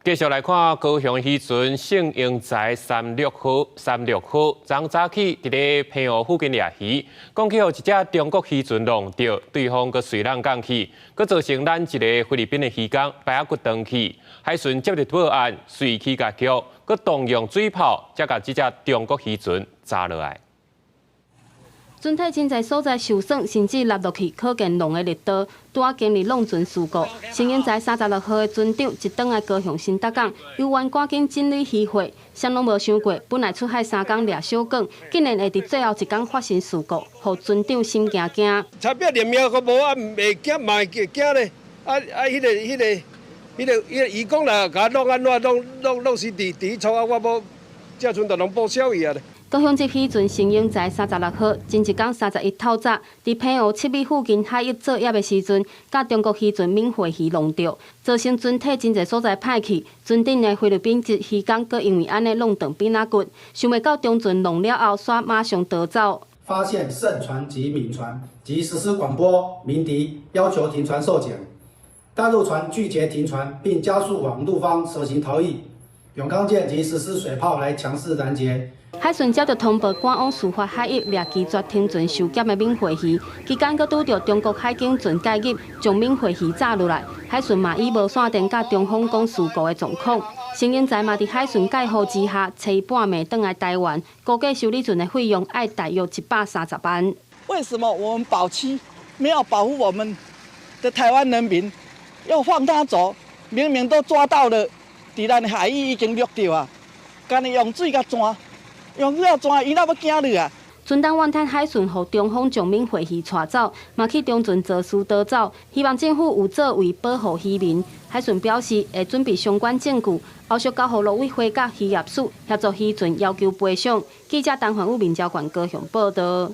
继续来看高雄渔船圣英宅36号，昨早起伫咧平湖附近掠鱼，讲起有一只中国渔船弄到，对方佮随人降去，佮造成咱一个菲律宾的渔工白骨断去。海巡接到报案，随去甲救，佮动用水炮，才甲这只中国渔船砸落来。 船体真侪所在受损，甚至落落去，可见浪的力道。拄啊经历弄船事故，圣英在36号的船长一倒来高雄新达港，游玩赶紧整理渔获，谁拢无想过，本来出海3天掠小港，竟然会伫最后一天发生事故，互船长心惊惊。差别连命都无啊，袂惊嘛会惊咧。迄个渔工啦，甲弄安怎弄是伫厝啊，我无，这船就拢报销伊啊咧。 高雄这渔船圣英在36号，前一天31透早，伫平湖7米附近海域作业的时阵，甲中国渔船闽会鱼弄着，造成船体真侪所在歹去。船顶的菲律宾籍渔工，佮因为安尼弄断扁仔骨，想袂到中船弄了后，煞马上逃走。发现胜船及闽船，即实施广播鸣笛，要求停船受检。大陆船拒绝停船，并加速往陆方蛇行逃逸。永康舰即实施水炮来强势拦截。 海巡接到通报，赶往事发海域掠拒绝停船受检的闽会鱼，期间佫拄到中国海警船介入，将闽会鱼炸落来。海巡嘛以无线电甲中方讲事故的状况，圣英在嘛伫海巡介护之下，找半暝返来台湾，估计修理船的费用要大约130万。为什么我们保期没有保护我们的台湾人民，要放他走？明明都抓到了，伫咱海域已经掠到啊，干你用水甲抓。 用了抓，伊哪要惊你啊？船东怨叹海巡互中方将闽会鱼带走，嘛去中船坐事逃走，希望政府有作为保护渔民。海巡表示会准备相关证据，后续交予陆委会甲渔业署协助渔船要求赔偿。记者陈焕武、民调馆高雄报道。